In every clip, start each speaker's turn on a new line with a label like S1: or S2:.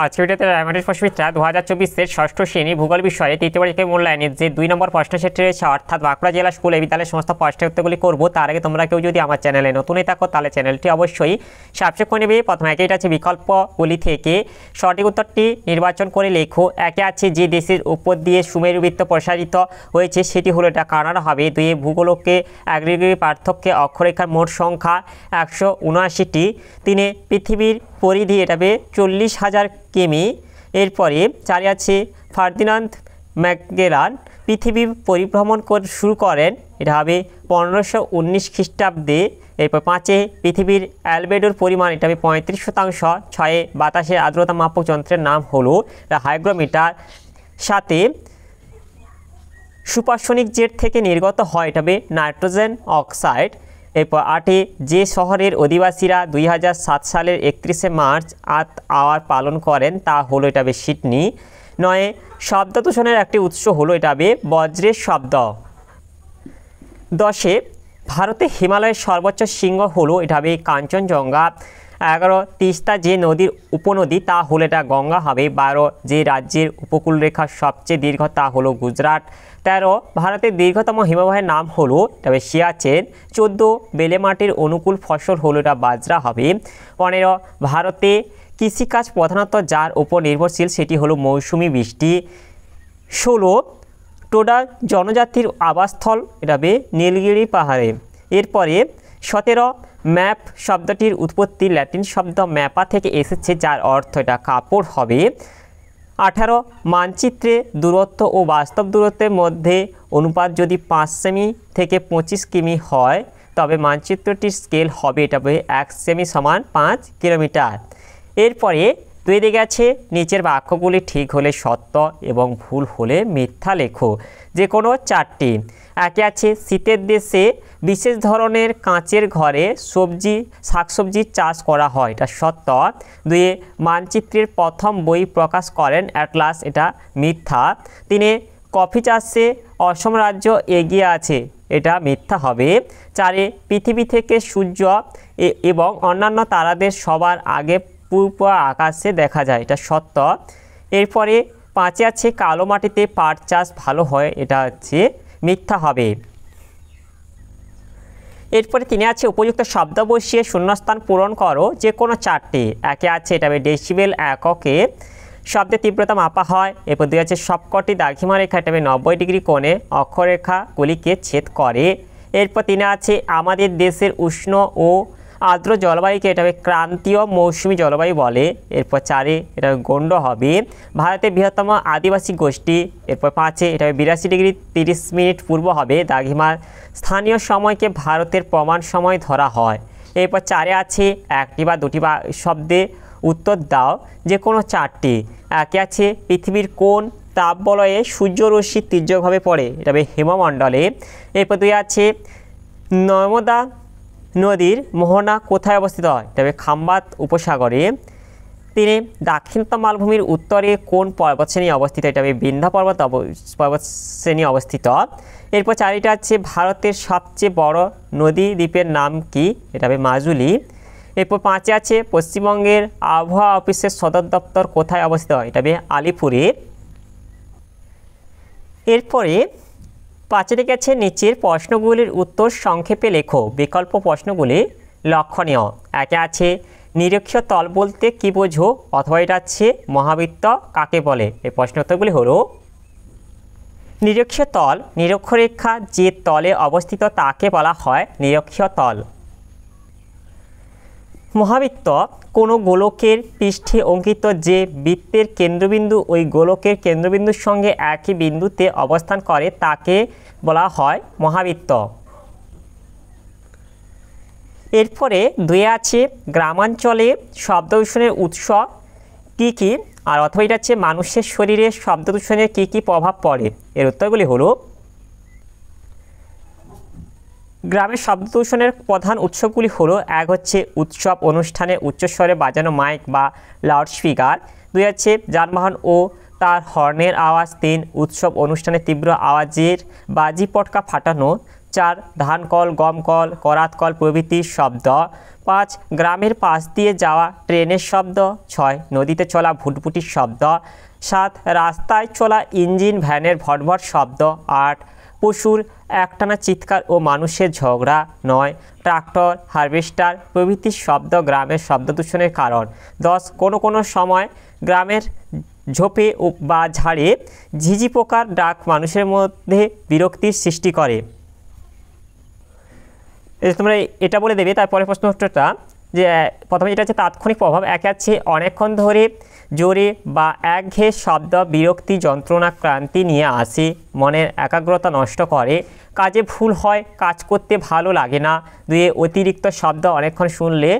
S1: আজকে ভিডিওতে রায়মাটির প্রশ্নবিদরা 2024-এর ষষ্ঠ শ্রেণী ভূগোল বিষয়ে তৃতীয় পরীক্ষায় মূল্যায়নের যে 2 নম্বর প্রশ্ন সেটটি রয়েছে অর্থাৎ বাঁকুড়া জেলা স্কুল এই বিদ্যালয়ের সমস্ত প্রশ্নের উত্তরগুলি করবো। তার আগে তোমরা কেউ যদি আমার চ্যানেলে নতুন হয়ে থাকো তাহলে চ্যানেলটি অবশ্যই সাবস্ক্রাইব করে নেবে। প্রথমে একেই আছে বিকল্পগুলি থেকে সঠিক উত্তরটি নির্বাচন করে লেখো। একে আছে যে দেশের উপর দিয়ে সুমেরু বৃত্ত প্রসারিত হয়েছে সেটি হলো এটা কানাডা হবে। 2 ভূগোলকে 1 ডিগ্রি পার্থক্যে অক্ষরেখার মোট সংখ্যা 179টি। 3 পৃথিবীর পরিধি এটা হবে 40,000 কিমি। এরপরে 4 আছে ফার্দিনান্দ ম্যাগেলান পৃথিবী পরিভ্রমণ শুরু করেন, এটা হবে 1519 খ্রিস্টাব্দে। এরপর 5 পৃথিবীর অ্যালবেডোর পরিমাণ এটা হবে 35%। 6 বাতাসের আর্দ্রতা মাপক যন্ত্রের নাম হলো হাইগ্রোমিটার। 7 সুপারসনিক জেট থেকে নির্গত হয় এটা হবে নাইট্রোজেন অক্সাইড। এরপর 8 যে শহরের অধিবাসীরা 2007 সালের 31শে মার্চ 8 আওয়ার পালন করেন তা হলো এটা হবে সিডনি। 9 শব্দ দূষণের একটি উৎস হলো এটা হবে বজ্রের শব্দ। 10 ভারতে হিমালয়ের সর্বোচ্চ শৃঙ্গ হলো এটা হবে কাঞ্চনজঙ্ঘা। 11 তিস্তা যে নদীর উপনদী তা হলো এটা গঙ্গা হবে। 12 যে রাজ্যের উপকূলরেখা সবচেয়ে দীর্ঘ তা হলো গুজরাট। 13 ভারতের দীর্ঘতম হিমবাহের নাম হলো তবে সিয়াচেন। 14 বেলে মাটির অনুকূল ফসল হলো এটা বাজরা হবে। 15 ভারতে কৃষিকাজ প্রধানত যার উপর নির্ভরশীল সেটি হলো মৌসুমি বৃষ্টি। 16 টোডা জনজাতির আবাসস্থল এটা হবে নীলগিরি পাহাড়ে। এরপরে 17 ম্যাপ শব্দটির উৎপত্তি ল্যাটিন শব্দ ম্যাপা থেকে এসেছে যার অর্থ এটা কাপড় হবে। 18 মানচিত্রে দূরত্ব ও বাস্তব দূরত্বের মধ্যে অনুপাত যদি 5 সেমি থেকে 25 কিমি হয় তবে মানচিত্রটির স্কেল হবে এটা হবে 1 সেমি সমান 5 কিলোমিটার। এরপরে 2 দিকে আছে নিচের বাক্যগুলি ঠিক হলে সত্য এবং ভুল হলে মিথ্যা লেখো যে কোনো 4টি। একে আছে শীতের দেশে বিশেষ ধরনের কাঁচের ঘরে শাকসবজির চাষ করা হয়, এটা সত্য। 2 মানচিত্রের প্রথম বই প্রকাশ করেন অ্যাটলাস, এটা মিথ্যা। 3 কফি চাষে অসম রাজ্য এগিয়ে আছে, এটা মিথ্যা হবে। 4 পৃথিবী থেকে সূর্য এবং অন্যান্য তারাদের সবার আগে পূর্ব আকাশে দেখা যায়, এটা সত্য। এরপরে 5 আছে কালো মাটিতে পাট চাষ ভালো হয়, এটা হচ্ছে মিথ্যা হবে। এরপরে 3 আছে উপযুক্ত শব্দ বসিয়ে শূন্যস্থান পূরণ করো যে কোনো 4টি। একে আছে এটা হবে ডেসিবেল এককে শব্দের তীব্রতা মাপা হয়। এরপর 2 আছে সবকটি দাঘিমা রেখা এটা হবে 90 ডিগ্রি কোণে অক্ষরেখাগুলিকে ছেদ করে। এরপর 3 আছে আমাদের দেশের উষ্ণ ও আর্দ্র জলবায়ুকে এটা হবে ক্রান্তীয় মৌসুমী জলবায়ু বলে। এরপর 4 এটা গণ্ড হবে ভারতের বৃহত্তম আদিবাসী গোষ্ঠী। এরপর 5 এটা হবে 82 ডিগ্রি 30 মিনিট পূর্ব হবে দ্রাঘিমার স্থানীয় সময়কে ভারতের প্রমাণ সময় ধরা হয়। এরপর 4 আছে 1টি বা 2টি বা শব্দে উত্তর দাও যে কোনো 4টি। একে আছে পৃথিবীর কোন তাপবলয়ে সূর্যরশ্মি তীর্যকভাবে পড়ে, এটা হবে হিমমণ্ডলে। এরপর 2 আছে নর্মদা নদীর মোহনা কোথায় অবস্থিত হয়, এটা হবে খাম্বাত উপসাগরে। 3 দাক্ষিণাত্য মালভূমির উত্তরে কোন পর্বতশ্রেণী অবস্থিত, এটা হবে বিন্ধ্য পর্বতশ্রেণী অবস্থিত। এরপর 4টা আছে ভারতের সবচেয়ে বড় নদী দ্বীপের নাম কি, এটা হবে মাজুলি। এরপর 5 আছে পশ্চিমবঙ্গের আবহাওয়া অফিসের সদর দপ্তর কোথায় অবস্থিত হয়, এটা হবে আলিপুরে। এরপরে 5 থেকে আছে নিচের প্রশ্নগুলির উত্তর সংক্ষেপে লেখো বিকল্প প্রশ্নগুলি লক্ষণীয়। একে আছে নিরক্ষীয় তল বলতে কি বোঝো অথবা এটা আছে মহাবৃত্ত কাকে বলে। এই প্রশ্ন উত্তরগুলি হলো নিরক্ষীয় তল নিরক্ষরেখা যে তলে অবস্থিত তাকে বলা হয় নিরক্ষীয় তল। মহাবৃত্ত কোনো গোলকের পৃষ্ঠে অঙ্কিত যে বৃত্তের কেন্দ্রবিন্দু ওই গোলকের কেন্দ্রবিন্দুর সঙ্গে একই বিন্দুতে অবস্থান করে তাকে বলা হয় মহাবৃত্ত। এরপরে 2 আছে গ্রামাঞ্চলে শব্দ দূষণের উৎস কী কী আর অথবা এটা হচ্ছে মানুষের শরীরে শব্দ দূষণের কী কী প্রভাব পড়ে। এর উত্তরগুলি হলো গ্রামের শব্দ দূষণের প্রধান উৎসগুলি হলো 1 হচ্ছে উৎসব অনুষ্ঠানে উচ্চস্বরে বাজানো মাইক বা লাউডস্পিকার। 2 আছে যানবাহন ও তার হর্নের আওয়াজ। 3 উৎসব অনুষ্ঠানে তীব্র আওয়াজের বাজি পটকা ফাটানো। 4 ধানকল, গমকল, করাতকল প্রভৃতি শব্দ। 5 গ্রামের পাশ দিয়ে যাওয়া ট্রেনের শব্দ। 6 নদীতে চলা ভুটভুটির শব্দ। 7 রাস্তায় চলা ইঞ্জিন ভ্যানের ভটভট শব্দ। 8 পশুর একটানা চিৎকার ও মানুষের ঝগড়া। 9 ট্রাক্টর, হারভেস্টার প্রভৃতি শব্দ গ্রামের শব্দ দূষণের কারণ। 10 কোনো সময় গ্রামের ঝোপে বা ঝাড়ে ঝিঝি পোকার ডাক মানুষের মধ্যে বিরক্তির সৃষ্টি করে। তোমরা এটা বলে দেবে। তারপরে প্রশ্নটা যে প্রথমে যেটা আছে তাৎক্ষণিক প্রভাব। একে আছে অনেকক্ষণ ধরে জোরে বা একঘেয়ে শব্দ বিরক্তি, যন্ত্রণা, ক্লান্তি নিয়ে আসে, মনের একাগ্রতা নষ্ট করে, কাজে ভুল হয়, কাজ করতে ভালো লাগে না। 2 অতিরিক্ত শব্দ অনেকক্ষণ শুনলে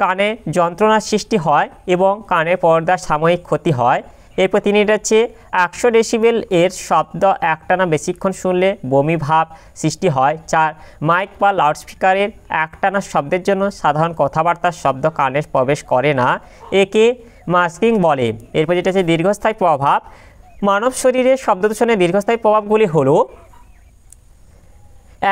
S1: কানে যন্ত্রণার সৃষ্টি হয় এবং কানের পর্দার সাময়িক ক্ষতি হয়। এরপর 3 এটা হচ্ছে 100 ডেসিবেল এর শব্দ একটানা বেশিক্ষণ শুনলে বমি ভাব সৃষ্টি হয়। 4 মাইক বা লাউডস্পিকারের একটানা শব্দের জন্য সাধারণ কথাবার্তার শব্দ কানে প্রবেশ করে না, একে মাস্কিং বলে। এরপর যেটা হচ্ছে দীর্ঘস্থায়ী প্রভাব। মানব শরীরের শব্দ দূষণের দীর্ঘস্থায়ী প্রভাবগুলি হলো,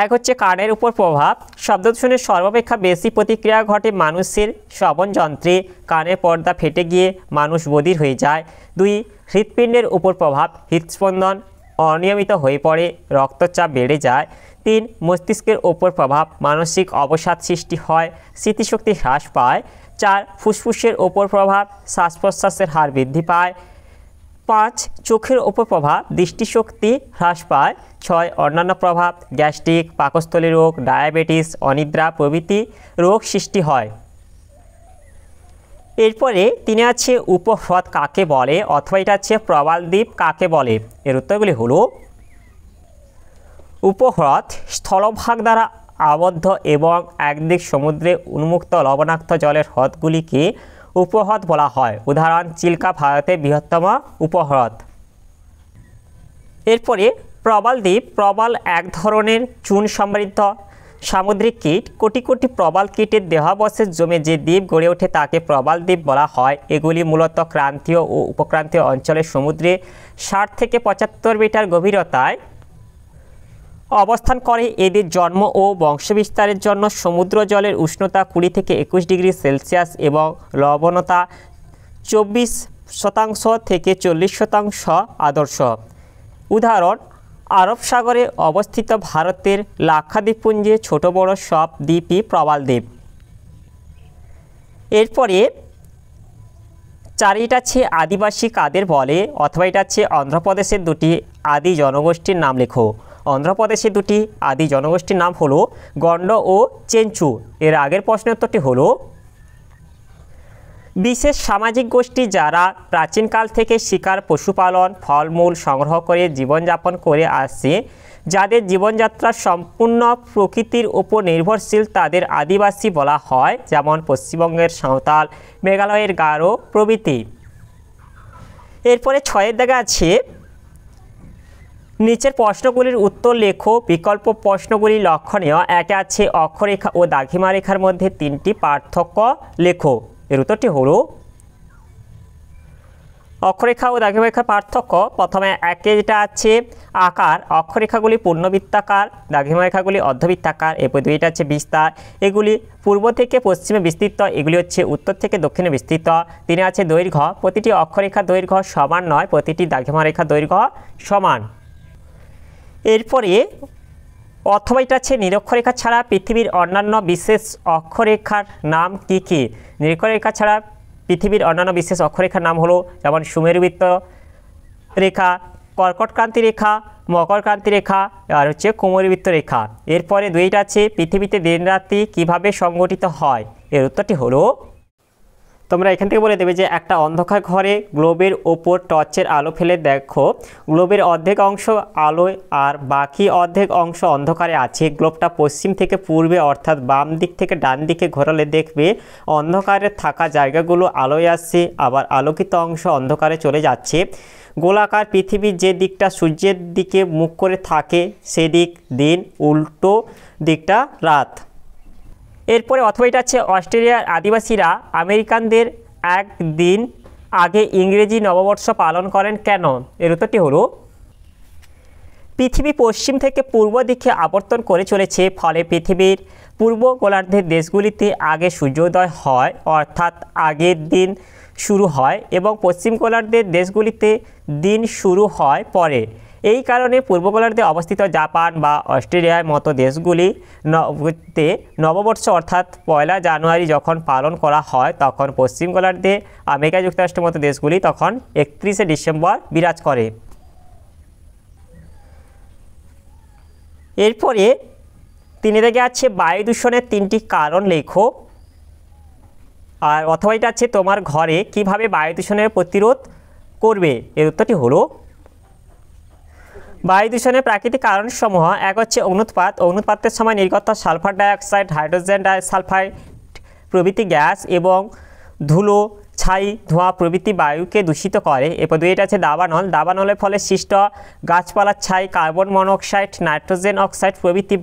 S1: 1 হচ্ছে কানের উপর প্রভাব। শব্দ দূষণের সর্বাপেক্ষা বেশি প্রতিক্রিয়া ঘটে মানুষের শ্রবণ যন্ত্রে, কানের পর্দা ফেটে গিয়ে মানুষ বধির হয়ে যায়। 2 হৃৎপিণ্ডের উপর প্রভাব। হৃদস্পন্দন অনিয়মিত হয়ে পড়ে, রক্তচাপ বেড়ে যায়। 3 মস্তিষ্কের ওপর প্রভাব। মানসিক অবসাদ সৃষ্টি হয়, স্মৃতিশক্তি হ্রাস পায়। 4 ফুসফুসের ওপর প্রভাব। শ্বাস প্রশ্বাসের হার বৃদ্ধি পায়। 5 চোখের ওপর প্রভাব। দৃষ্টিশক্তি হ্রাস পায়। 6 অন্যান্য প্রভাব। গ্যাস্ট্রিক, পাকস্থলী রোগ, ডায়াবেটিস, অনিদ্রা প্রভৃতি রোগ সৃষ্টি হয়। এরপরে 3 আছে উপহ্রদ কাকে বলে, অথবা এটা আছে প্রবাল দ্বীপ কাকে বলে। এর উত্তরগুলি হলো, উপহ্রদ স্থলভাগ দ্বারা আবদ্ধ এবং একদিক সমুদ্রে উন্মুক্ত লবণাক্ত জলের হ্রদগুলিকে উপহ্রদ বলা হয়। উদাহরণ চিল্কা ভারতের বৃহত্তম উপহ্রদ। এরপরে প্রবাল দ্বীপ। প্রবাল এক ধরনের চুন সমৃদ্ধ সামুদ্রিক কীট। কোটি কোটি প্রবাল কীটের দেহাবশেষ জমে যে দ্বীপ গড়ে ওঠে তাকে প্রবাল দ্বীপ বলা হয়। এগুলি মূলত ক্রান্তীয় ও উপক্রান্তীয় অঞ্চলের সমুদ্রে 60 থেকে 75 মিটার গভীরতায় অবস্থান করে। এদের জন্ম ও বংশবিস্তারের জন্য সমুদ্র জলের উষ্ণতা 20 থেকে 21 ডিগ্রি সেলসিয়াস এবং লবণতা 24% থেকে 40% আদর্শ। উদাহরণ আরব সাগরে অবস্থিত ভারতের লাক্ষাদ্বীপপুঞ্জে ছোট বড় সব দ্বীপই প্রবাল দ্বীপ। এরপরে 4 এটা আছে আদিবাসী কাদের বলে, অথবা এটা আছে অন্ধ্রপ্রদেশের 2টি আদি জনগোষ্ঠীর নাম লেখো। অন্ধ্রপ্রদেশের 2টি আদি জনগোষ্ঠীর নাম হলো গন্ড ও চেঞ্চু। এর আগের প্রশ্নের উত্তরটি হলো, বিশেষ সামাজিক গোষ্ঠী যারা প্রাচীনকাল থেকে শিকার, পশুপালন, ফলমূল সংগ্রহ করে জীবনযাপন করে আসছে, যাদের জীবনযাত্রা সম্পূর্ণ প্রকৃতির উপর নির্ভরশীল, তাদের আদিবাসী বলা হয়। যেমন পশ্চিমবঙ্গের সাঁওতাল, মেঘালয়ের গারো প্রভৃতি। এরপরে 6 দাগে আছে নিচের প্রশ্নগুলির উত্তর লেখো। বিকল্প প্রশ্নগুলি লক্ষণীয়। 1 আছে অক্ষরেখা ও দ্রাঘিমা রেখার মধ্যে 3টি পার্থক্য লেখো। এর উত্তরটি হলো, অক্ষরেখা ও দ্রাঘিমা রেখার পার্থক্য। প্রথমে 1 যেটা আছে আকার। অক্ষরেখাগুলি পূর্ণবৃত্তাকার, দ্রাঘিমা রেখাগুলি অর্ধবৃত্তাকার। এরপর 2 এটা আছে বিস্তার। এগুলি পূর্ব থেকে পশ্চিমে বিস্তৃত, এগুলি হচ্ছে উত্তর থেকে দক্ষিণে বিস্তৃত। 3 আছে দৈর্ঘ্য। প্রতিটি অক্ষরেখার দৈর্ঘ্য সমান নয়, প্রতিটি দ্রাঘিমা রেখার দৈর্ঘ্য সমান। এরপরে অথবা এটা আছে নিরক্ষরেখা ছাড়া পৃথিবীর অন্যান্য বিশেষ অক্ষরেখার নাম কি কি। নিরক্ষরেখা ছাড়া পৃথিবীর অন্যান্য বিশেষ অক্ষরেখার নাম হলো, যেমন সুমেরুবৃত্ত রেখা, কর্কটক্রান্তি রেখা, মকরক্রান্তি রেখা, আর হচ্ছে কুমোরবৃত্ত রেখা। এরপরে 2টা আছে পৃথিবীতে দিনরাত্রি কিভাবে সংগঠিত হয়। এর উত্তরটি হলো, তোমরা এখান থেকে বলে দেবে যে একটা অন্ধকার ঘরে গ্লোবের ওপর টর্চের আলো ফেলে দেখো, গ্লোবের অর্ধেক অংশ আলোয় আর বাকি অর্ধেক অংশ অন্ধকারে আছে। গ্লোবটা পশ্চিম থেকে পূর্বে অর্থাৎ বাম দিক থেকে ডান দিকে ঘোরালে দেখবে অন্ধকারে থাকা জায়গাগুলো আলোয় আসছে, আবার আলোকিত অংশ অন্ধকারে চলে যাচ্ছে। গোলাকার পৃথিবীর যে দিকটা সূর্যের দিকে মুখ করে থাকে সেদিক দিন, উল্টো দিকটা রাত। এরপরে অথবা এটা আছে অস্ট্রেলিয়ার আদিবাসীরা আমেরিকানদের একদিন আগে ইংরেজি নববর্ষ পালন করেন কেন। এর উত্তরটি হলো, পৃথিবী পশ্চিম থেকে পূর্ব দিকে আবর্তন করে চলেছে, ফলে পৃথিবীর পূর্ব গোলার্ধের দেশগুলিতে আগে সূর্যোদয় হয় অর্থাৎ আগের দিন শুরু হয় এবং পশ্চিম গোলার্ধের দেশগুলিতে দিন শুরু হয় পরে। এই কারণে পূর্ব গোলার্ধে অবস্থিত জাপান বা অস্ট্রেলিয়ার মতো দেশগুলি নববর্ষ অর্থাৎ 1 জানুয়ারি যখন পালন করা হয়, তখন পশ্চিম গোলার্ধে আমেরিকা যুক্তরাষ্ট্রের মতো দেশগুলি তখন 31 ডিসেম্বর বিরাজ করে। এরপরে 3 দাগে আছে বায়ু দূষণের 3টি কারণ লেখো। আর অথবা এটা আছে তোমার ঘরে কিভাবে বায়ু দূষণের প্রতিরোধ করবে। এর উত্তরটি হলো বায়ু দূষণের প্রাকৃতিক কারণসমূহ। এক হচ্ছে অগ্নুৎপাত। অগ্নুৎপাতের সময় নির্গত সালফার ডাইঅক্সাইড, হাইড্রোজেন ডাইসালফাইড প্রভৃতি গ্যাস এবং ধুলো, ছাই, ধোঁয়া প্রভৃতি বায়ুকে দূষিত করে। এরপর 2 আছে দাবানল। দাবানলের ফলে সৃষ্ট গাছপালার ছাই, কার্বন মনোক্সাইড, নাইট্রোজেন অক্সাইড প্রভৃতি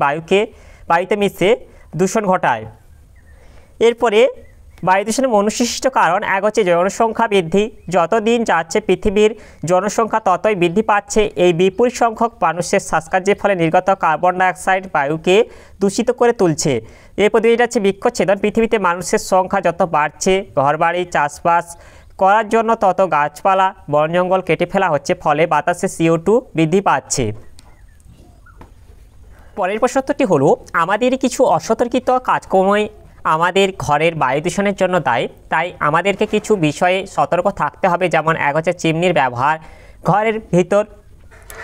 S1: বায়ুতে মিশে দূষণ ঘটায়। এরপরে বায়ু দূষণের মনুষ্যসৃষ্ট কারণ। এক হচ্ছে জনসংখ্যা বৃদ্ধি। যত দিন যাচ্ছে পৃথিবীর জনসংখ্যা ততই বৃদ্ধি পাচ্ছে। এই বিপুল সংখ্যক মানুষের শ্বাসকার্যের ফলে নির্গত কার্বন ডাইঅক্সাইড বায়ুকে দূষিত করে তুলছে। এরপর 2 আছে বৃক্ষচ্ছেদন। পৃথিবীতে মানুষের সংখ্যা যত বাড়ছে, ঘরবাড়ি, চাষবাস করার জন্য তত গাছপালা, বন জঙ্গল কেটে ফেলা হচ্ছে, ফলে বাতাসে CO2 বৃদ্ধি পাচ্ছে। পরের প্রশ্নটি হলো আমাদের কিছু অসতর্কিত কাজকর্মই আমাদের ঘরের বায়ু দূষণের জন্য দায়ী, তাই আমাদেরকে কিছু বিষয়ে সতর্ক থাকতে হবে। যেমন এক হচ্ছে চিমনির ব্যবহার। ঘরের ভিতর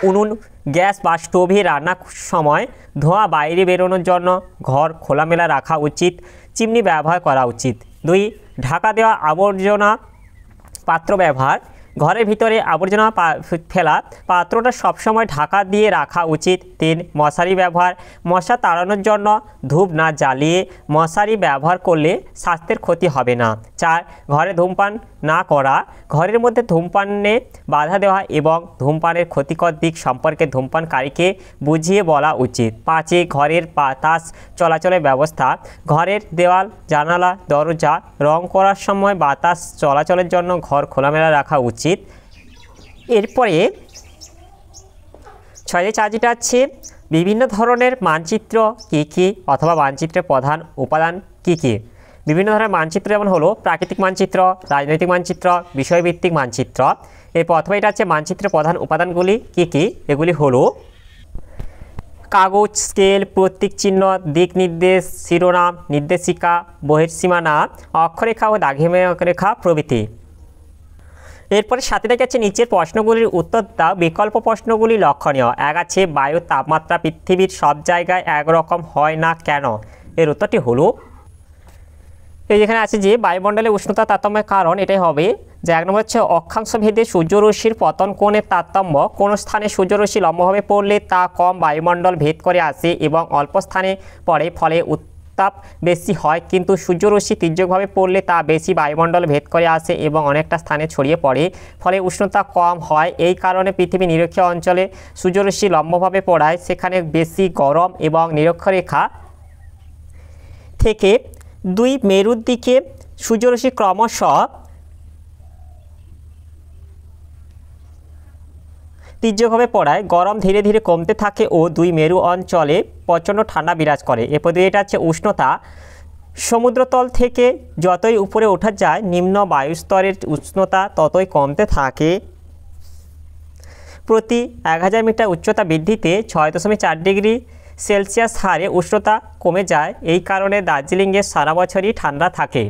S1: উনুন, গ্যাস বা স্টোভে রান্নার সময় ধোঁয়া বাইরে বেরোনোর জন্য ঘর খোলামেলা রাখা উচিত, চিমনি ব্যবহার করা উচিত। 2 ঢাকা দেওয়া আবর্জনা পাত্র ব্যবহার। ঘরের ভিতরে আবর্জনা ফেলা পাত্রটা সবসময় ঢাকা দিয়ে রাখা উচিত। 3 মশারি ব্যবহার। মশা তাড়ানোর জন্য ধূপ না জ্বালিয়ে মশারি ব্যবহার করলে স্বাস্থ্যের ক্ষতি হবে না। 4 ঘরে ধূমপান না করা। ঘরের মধ্যে ধূমপানে বাধা দেওয়া এবং ধূমপানের ক্ষতিকর দিক সম্পর্কে ধূমপানকারীকে বুঝিয়ে বলা উচিত। 5 ঘরের বাতাস চলাচলের ব্যবস্থা। ঘরের দেওয়াল, জানালা, দরজা রং করার সময় বাতাস চলাচলের জন্য ঘর খোলামেলা রাখা উচিত। এরপরে 6 যেটা আছে বিভিন্ন ধরনের মানচিত্র কী কী অথবা মানচিত্রের প্রধান উপাদান কী কী। বিভিন্ন ধরনের মানচিত্র যেমন হলো প্রাকৃতিক মানচিত্র, রাজনৈতিক মানচিত্র, বিষয়ভিত্তিক মানচিত্র। এরপর অথবা এটা আছে মানচিত্রের প্রধান উপাদানগুলি কী কী। এগুলি হলো কাগজ, স্কেল, প্রতীক চিহ্ন, দিক নির্দেশ, শিরোনাম, নির্দেশিকা, বহিঃসীমানা, অক্ষরেখা ও দাঘিমারেখা প্রভৃতি। এরপরে 7 থেকে আছে নিচের প্রশ্নগুলির উত্তর দাও। বিকল্প প্রশ্নগুলি লক্ষণীয়। 1 আছে বায়ুর তাপমাত্রা পৃথিবীর সব জায়গায় একরকম হয় না কেন। এর উত্তরটি হলো এই যেখানে আছে যে বায়ুমণ্ডলে উষ্ণতা তারতম্যের কারণ এটাই হবে যে 1 নম্বর হচ্ছে অক্ষাংশ ভেদে সূর্যরশ্মির পতন কোণের তারতম্য। কোনো স্থানে সূর্যরশ্মি লম্বভাবে পড়লে তা কম বায়ুমণ্ডল ভেদ করে আসে এবং অল্প স্থানে পড়ে, ফলে উত্তাপ বেশি হয়, কিন্তু সূর্যরশ্মি তির্যকভাবে পড়লে তা বেশি বায়ুমণ্ডল ভেদ করে আসে এবং অনেকটা স্থানে ছড়িয়ে পড়ে, ফলে উষ্ণতা কম হয়। এই কারণে পৃথিবী নিরক্ষীয় অঞ্চলে সূর্যরশ্মি লম্বভাবে পড়ায় সেখানে বেশি গরম এবং নিরক্ষরেখা থেকে 2 মেরুর দিকে সূর্যরশ্মি ক্রমশ তির্যকভাবে পড়ায় গরম ধীরে ধীরে কমতে থাকে ও 2 মেরু অঞ্চলে প্রচণ্ড ঠান্ডা বিরাজ করে। এরপর এটা হচ্ছে উষ্ণতা। সমুদ্রতল থেকে যতই উপরে ওঠা যায় নিম্ন বায়ুস্তরের উষ্ণতা ততই কমতে থাকে। প্রতি 1000 মিটার উচ্চতা বৃদ্ধিতে 6.4 ডিগ্রি সেলসিয়াস হারে উষ্ণতা কমে যায়। এই কারণে দার্জিলিংয়ে সারা বছরই ঠান্ডা থাকে।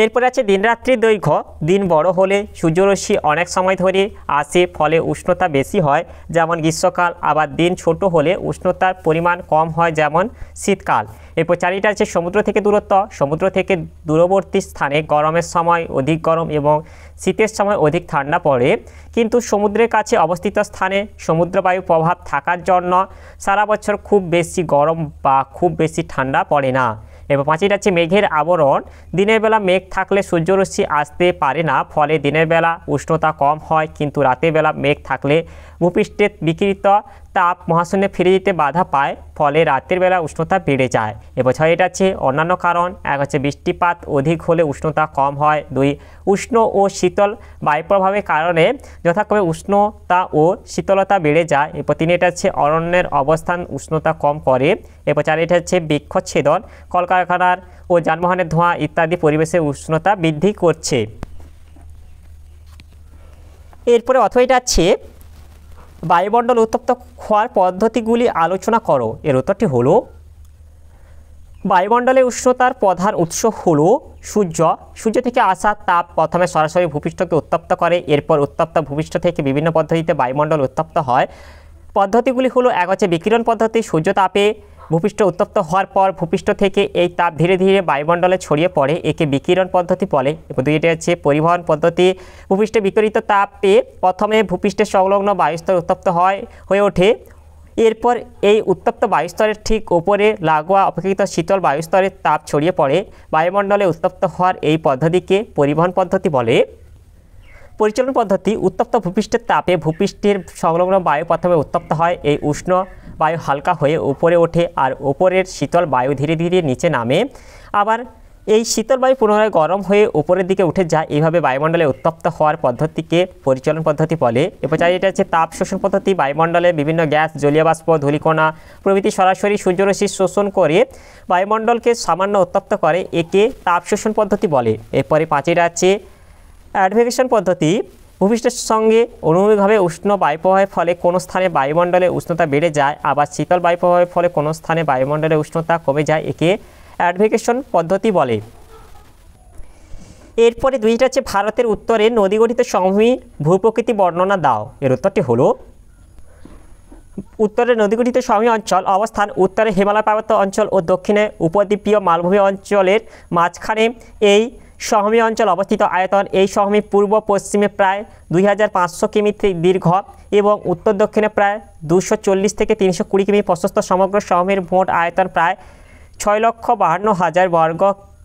S1: এরপরে আছে দিনরাত্রির দৈর্ঘ্য। দিন বড় হলে সূর্যরশ্মি অনেক সময় ধরে আসে, ফলে উষ্ণতা বেশি হয় যেমন গ্রীষ্মকাল, আবার দিন ছোট হলে উষ্ণতার পরিমাণ কম হয় যেমন শীতকাল। এরপর 4টা আছে সমুদ্র থেকে দূরত্ব। সমুদ্র থেকে দূরবর্তী স্থানে গরমের সময় অধিক গরম এবং শীতের সময় অধিক ঠান্ডা পড়ে, কিন্তু সমুদ্রের কাছে অবস্থিত স্থানে সমুদ্রবায়ু প্রভাব থাকার জন্য সারা বছর খুব বেশি গরম বা খুব বেশি ঠান্ডা পড়ে না। এবার 5টা আছে মেঘের আবরণ। দিনের বেলা মেঘ থাকলে সূর্যরশ্মি আসতে পারে না, ফলে দিনের বেলা উষ্ণতা কম হয়, কিন্তু রাতের বেলা মেঘ থাকলে ভূপৃষ্ঠে বিকিরিত তাপ মহাশূন্যে ফিরে যেতে বাধা পায়, ফলে রাতের বেলা উষ্ণতা বেড়ে যায়। এবার 6 এটা হচ্ছে অন্যান্য কারণ। 1 হচ্ছে বৃষ্টিপাত অধিক হলে উষ্ণতা কম হয়। 2 উষ্ণ ও শীতল বায়ু প্রভাবের কারণে যথাক্রমে উষ্ণতা ও শীতলতা বেড়ে যায়। এরপর 3 এটা হচ্ছে অরণ্যের অবস্থান উষ্ণতা কম করে। এরপর 4 এটা হচ্ছে বৃক্ষচ্ছেদন, কলকারখানার ও যানবাহনের ধোঁয়া ইত্যাদি পরিবেশের উষ্ণতা বৃদ্ধি করছে। এরপরে অথবা এটা হচ্ছে বায়ুমণ্ডল উত্তপ্ত হওয়ার পদ্ধতিগুলি আলোচনা করো। এর উত্তরটি হলো বায়ুমণ্ডলের উষ্ণতার প্রধান উৎস হলো সূর্য। সূর্য থেকে আসা তাপ প্রথমে সরাসরি ভূপৃষ্ঠকে উত্তপ্ত করে, এরপর উত্তপ্ত ভূপৃষ্ঠ থেকে বিভিন্ন পদ্ধতিতে বায়ুমণ্ডল উত্তপ্ত হয়। পদ্ধতিগুলি হলো 1 হচ্ছে বিকিরণ পদ্ধতি, সূর্য তাপে ভূপৃষ্ঠ উত্তপ্ত হওয়ার পর ভূপৃষ্ঠ থেকে এই তাপ ধীরে ধীরে বায়ুমণ্ডলে ছড়িয়ে পড়ে, একে বিকিরণ পদ্ধতি বলে। এরপর 2 এটা হচ্ছে পরিবহন পদ্ধতি, ভূপৃষ্ঠে বিকিরিত তাপে প্রথমে ভূপৃষ্ঠের সংলগ্ন বায়ুস্তর উত্তপ্ত হয়ে ওঠে, এরপর এই উত্তপ্ত বায়ুস্তরের ঠিক ওপরে লাগোয়া অপেক্ষাকৃত শীতল বায়ুস্তরের তাপ ছড়িয়ে পড়ে। বায়ুমণ্ডলে উত্তপ্ত হওয়ার এই পদ্ধতিকে পরিবহন পদ্ধতি বলে। পরিচালন পদ্ধতি, উত্তপ্ত ভূপৃষ্ঠের তাপে ভূপৃষ্ঠের সংলগ্ন বায়ু প্রথমে উত্তপ্ত হয়, এই উষ্ণ বায়ু হালকা হয়ে উপরে ওঠে আর উপরের শীতল বায়ু ধীরে ধীরে নিচে নামে, আবার এই শীতল বায়ু পুনরায় গরম হয়ে উপরের দিকে উঠে যায়। এইভাবে বায়ুমণ্ডলে উত্তপ্ত হওয়ার পদ্ধতিকে পরিচালন পদ্ধতি বলে। এরপর এটা হচ্ছে তাপ শোষণ পদ্ধতি, বায়ুমণ্ডলে বিভিন্ন গ্যাস, জলীয় বাষ্প, ধূলিকণা প্রভৃতি সরাসরি সূর্যরশ্মি শোষণ করে বায়ুমণ্ডলকে সামান্য উত্তপ্ত করে, একে তাপ শোষণ পদ্ধতি বলে। এরপরে 5 এটা হচ্ছে অ্যাডভেকেশন পদ্ধতি, ভূপৃষ্ঠের সঙ্গে অনুভূমিকভাবে উষ্ণ বায়ুপ্রবাহের ফলে কোনো স্থানে বায়ুমণ্ডলে উষ্ণতা বেড়ে যায়, আবার শীতল বায়ুপ্রবাহের ফলে কোনো স্থানে বায়ুমণ্ডলে উষ্ণতা কমে যায়, একে অ্যাডভেকেশন পদ্ধতি বলে। এরপরে 2টা হচ্ছে ভারতের উত্তরে নদী গঠিত সমভূমি ভূপ্রকৃতি বর্ণনা দাও। এর উত্তরটি হলো উত্তরে নদীগঠিত সমভূমি অঞ্চল অবস্থান উত্তরে হিমালয় পার্বত্য অঞ্চল ও দক্ষিণে উপদ্বীপীয় মালভূমি অঞ্চলের মাঝখানে এই সমভূমি অঞ্চল অবস্থিত। আয়তন, এই সমভূমি পূর্ব পশ্চিমে প্রায় 2500 কিমি দীর্ঘ এবং উত্তর দক্ষিণে প্রায় 240 থেকে 320 কিমি প্রশস্ত। সমগ্র সমভূমির মোট আয়তন প্রায় 6,52,000 বর্গ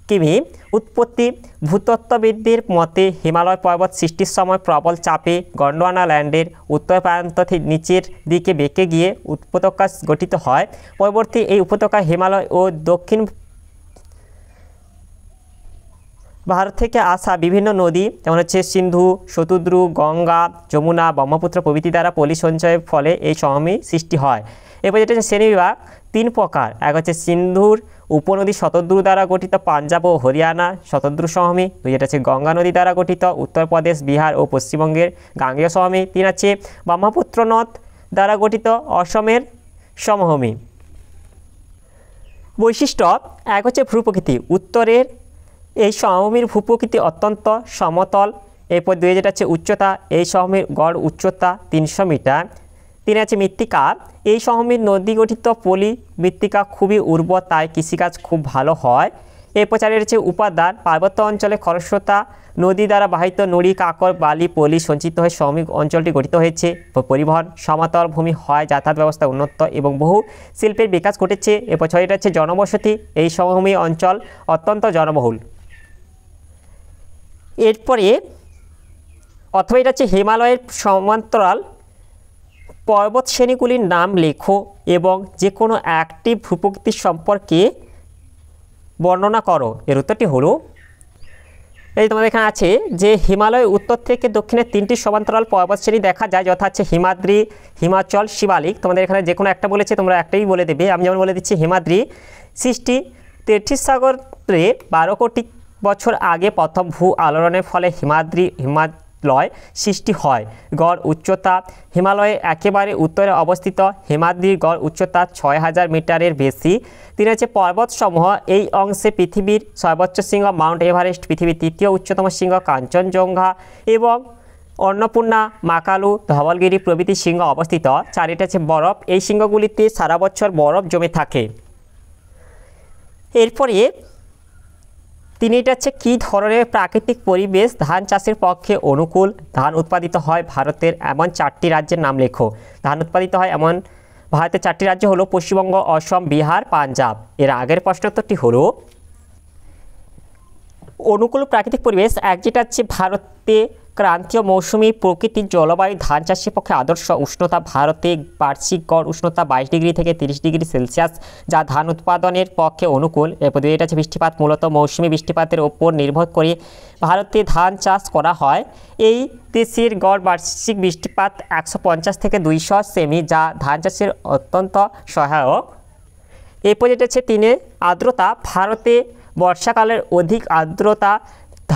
S1: কিমি। উৎপত্তি, ভূতত্ত্ববিদদের মতে হিমালয় পর্বত সৃষ্টির সময় প্রবল চাপে গন্ডোয়ানা ল্যান্ডের উত্তর প্রান্ত নিচের দিকে বেঁকে গিয়ে উপত্যকা গঠিত হয়। পরবর্তী এই উপত্যকা হিমালয় ও দক্ষিণ ভারত থেকে আসা বিভিন্ন নদী যেমন হচ্ছে সিন্ধু, শতদ্রু, গঙ্গা, যমুনা, ব্রহ্মপুত্র প্রভৃতি দ্বারা পলি সঞ্চয়ের ফলে এই সমভূমি সৃষ্টি হয়। এরপর যেটা হচ্ছে শ্রেণীবিভাগ 3 প্রকার। 1 হচ্ছে সিন্ধুর উপনদী শতদ্রু দ্বারা গঠিত পাঞ্জাব ও হরিয়ানা শতদ্রু সমভূমি। 2 যেটা হচ্ছে গঙ্গা নদী দ্বারা গঠিত উত্তরপ্রদেশ, বিহার ও পশ্চিমবঙ্গের গাঙ্গেয় সমভূমি। 3 হচ্ছে ব্রহ্মপুত্র নদ দ্বারা গঠিত অসমের সমভূমি। বৈশিষ্ট্য, 1 হচ্ছে ভূপ্রকৃতি, উত্তরের এই সমভূমির ভূপ্রকৃতি অত্যন্ত সমতল। এরপর 2 যেটা হচ্ছে উচ্চতা, এই সমভূমির গড় উচ্চতা 300 মিটার। 3 আছে মৃত্তিকা, এই সমভূমির নদী গঠিত পলি মৃত্তিকা খুবই উর্বর, তাই কৃষিকাজ খুব ভালো হয়। এরপর 4 হচ্ছে উপাদান, পার্বত্য অঞ্চলে খরস্রোতা নদী দ্বারা বাহিত নুড়ি, কাকর, বালি, পলি সঞ্চিত হয়ে সমভূমি অঞ্চলটি গঠিত হয়েছে। পরিবহন, সমতল ভূমি হয়, যাতায়াত ব্যবস্থা উন্নত এবং বহু শিল্পের বিকাশ ঘটেছে। এরপর 6 এটা হচ্ছে জনবসতি, এই সমভূমি অঞ্চল অত্যন্ত জনবহুল। এরপরে অথবা এটা হচ্ছে হিমালয়ের সমান্তরাল পর্বত শ্রেণীগুলির নাম লেখো এবং যে কোনো একটি ভূপ্রকৃতি সম্পর্কে বর্ণনা করো। এর উত্তরটি হলো এই তোমাদের এখানে আছে যে হিমালয় উত্তর থেকে দক্ষিণে 3টি সমান্তরাল পর্বত শ্রেণী দেখা যায়, যথা হচ্ছে হিমাদ্রি, হিমাচল, শিবালিক। তোমাদের এখানে যে কোনো একটা বলেছে, তোমরা একটাই বলে দেবে। আমি যেমন বলে দিচ্ছি হিমাদ্রি সৃষ্টি তেথিস সাগরে 12 কোটি বছর আগে প্রথম ভূ আলোড়নের ফলে হিমালয় সৃষ্টি হয়। গড় উচ্চতা, হিমালয়ে একেবারে উত্তরে অবস্থিত হিমাদ্রির গড় উচ্চতা 6000 মিটারের বেশি। 3 হচ্ছে পর্বতসমূহ, এই অংশে পৃথিবীর সর্বোচ্চ শৃঙ্গ মাউন্ট এভারেস্ট, পৃথিবীর 3য় উচ্চতম শৃঙ্গ কাঞ্চনজঙ্ঘা এবং অন্নপূর্ণা, মাকালু, ধবলগিরি প্রভৃতি শৃঙ্গ অবস্থিত। 4 এটা হচ্ছে বরফ, এই শৃঙ্গগুলিতে সারা বছর বরফ জমে থাকে। এরপরে 3 এটা হচ্ছে কী ধরনের প্রাকৃতিক পরিবেশ ধান চাষের পক্ষে অনুকূল। ধান উৎপাদিত হয় ভারতের এমন 4টি রাজ্যের নাম লেখো। ধান উৎপাদিত হয় এমন ভারতের 4টি রাজ্য হলো পশ্চিমবঙ্গ, অসম, বিহার, পাঞ্জাব। এর আগের প্রশ্নোত্তরটি হলো অনুকূল প্রাকৃতিক পরিবেশ 1 যেটা হচ্ছে ভারতে ক্রান্তীয় মৌসুমি প্রকৃতির জলবায়ু ধান চাষের পক্ষে আদর্শ। উষ্ণতা ভারতে বার্ষিক গড় উষ্ণতা 22 ডিগ্রি থেকে 30 ডিগ্রি সেলসিয়াস, যা ধান উৎপাদনের পক্ষে অনুকূল। এরপর এটা আছে বৃষ্টিপাত। মূলত মৌসুমি বৃষ্টিপাতের ওপর নির্ভর করে ভারতে ধান চাষ করা হয়। এই দেশের গড় বার্ষিক বৃষ্টিপাত 150 থেকে 200 সেমি, যা ধান চাষের অত্যন্ত সহায়ক। এরপর যেটা হচ্ছে 3 আর্দ্রতা। ভারতে বর্ষাকালের অধিক আর্দ্রতা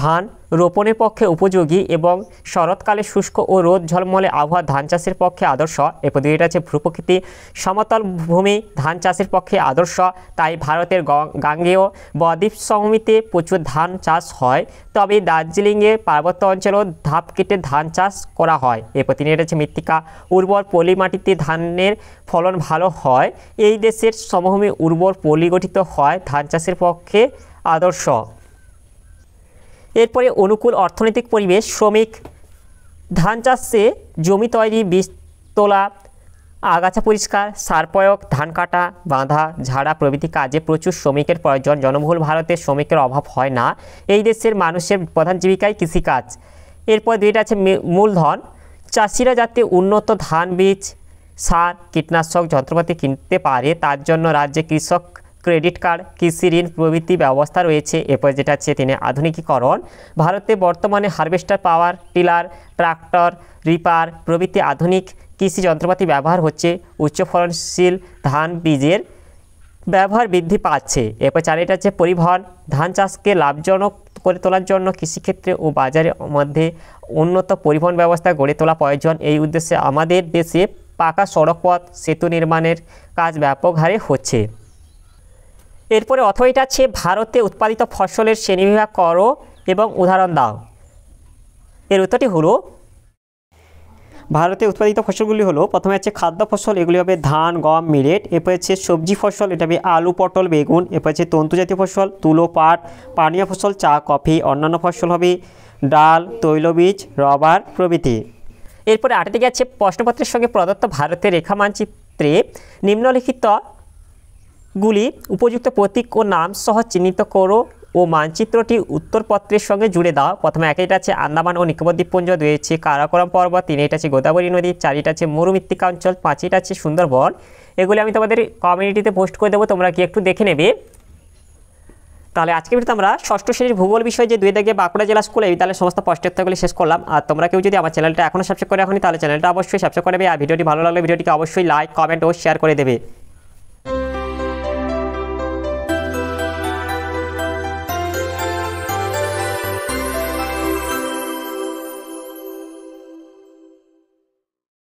S1: ধান রোপণের পক্ষে উপযোগী এবং শরৎকালে শুষ্ক ও রোদ ঝলমলে আবহাওয়া ধান চাষের পক্ষে আদর্শ। এরপর এটা আছে ভূপ্রকৃতি। সমতল ভূমি ধান চাষের পক্ষে আদর্শ, তাই ভারতের গাঙ্গেয় বদ্বীপ সমভূমিতে প্রচুর ধান চাষ হয়। তবে দার্জিলিংয়ে পার্বত্য অঞ্চলেও ধাপ কেটে ধান চাষ করা হয়। এরপর এটা আছে মৃত্তিকা। উর্বর পলি মাটিতে ধানের ফলন ভালো হয়। এই দেশের সমভূমি উর্বর পলি গঠিত হয়, ধান চাষের পক্ষে আদর্শ। এরপরে অনুকূল অর্থনৈতিক পরিবেশ। শ্রমিক ধান চাষে জমি তৈরি, বীজ তোলা, আগাছা পরিষ্কার, সার প্রয়োগ, ধান কাটা, বাঁধা, ঝাড়া প্রভৃতি কাজে প্রচুর শ্রমিকের প্রয়োজন। জনবহুল ভারতে শ্রমিকের অভাব হয় না। এই দেশের মানুষের প্রধান জীবিকাই কৃষিকাজ। এরপর দুইটা আছে মূলধন। চাষিরা যাতে উন্নত ধান বীজ, সার, কীটনাশক যন্ত্রপাতি কিনতে পারে, তার জন্য রাজ্যে কৃষক ক্রেডিট কার্ড, কৃষি ঋণ প্রভৃতি ব্যবস্থা রয়েছে। এরপর যেটা আছে আধুনিকীকরণ। ভারতে বর্তমানে harvester, power tiller, tractor, reaper প্রভৃতি আধুনিক কৃষি যন্ত্রপাতি ব্যবহার হচ্ছে। উচ্চ ফলনশীল ধান বীজের ব্যবহার বৃদ্ধি পাচ্ছে। এরপর 4 এটা আছে পরিবহন। ধান চাষকে লাভজনক করে তোলার জন্য কৃষিক্ষেত্রে ও বাজারের মধ্যে উন্নত পরিবহন ব্যবস্থা গড়ে তোলা প্রয়োজন। এই উদ্দেশ্যে আমাদের দেশে পাকা সড়কপথ, সেতু নির্মাণের কাজ ব্যাপক হারে হচ্ছে। এরপরে এটা আছে ভারতে উৎপাদিত ফসলের শ্রেণীবিভাগ করো এবং উদাহরণ দাও। এর উত্তরটি হলো, ভারতে উৎপাদিত ফসলগুলি হলো, প্রথমে আছে খাদ্য ফসল, এগুলি হবে ধান, গম, মিলেট। এরপর আছে সবজি ফসল, এটা হবে আলু, পটল, বেগুন। এরপর আছে তন্তুজাতীয় ফসল, তুলো, পাট। পানীয় ফসল, চা, কফি। অন্যান্য ফসল হবে ডাল, তৈলবীজ, রবার প্রভৃতি। এরপরে 8 দিকে আছে প্রশ্নপত্রের সঙ্গে প্রদত্ত ভারতের রেখা মানচিত্রে নিম্নলিখিত গুলি উপযুক্ত প্রতীক ও নাম সহ চিহ্নিত করো ও মানচিত্রটি উত্তরপত্রের সঙ্গে জুড়ে দাও। প্রথমে 1 আছে আন্দামান ও নিকোবর দ্বীপপুঞ্জ, 2 আছে কারাকোরাম পর্বত, 3 আছে গোদাবরী নদী, 4 আছে মরুমৃত্তিকা অঞ্চল, 5 আছে সুন্দরবন। এগুলি আমি তোমাদের কমিউনিটিতে পোস্ট করে দেবো, তোমরা কি একটু দেখে নেবে। তাহলে আজকে ভিডিওতে আমরা ষষ্ঠ শ্রেণীর ভূগোল বিষয়ে যে 2 দাগে বাঁকুড়া জেলা স্কুল, এই তাহলে সমস্ত প্রশ্নোত্তরগুলি শেষ করলাম। আর তোমরা কেউ যদি আমার চ্যানেলটা এখনও সাবস্ক্রাইব করে রাখোনি, তাহলে চ্যানেলটা অবশ্যই সাবস্ক্রাইব করে দেবে। আর ভিডিওটি ভালো লাগলে ভিডিওটিকে অবশ্যই লাইক, কমেন্ট ও শেয়ার করে দেবে।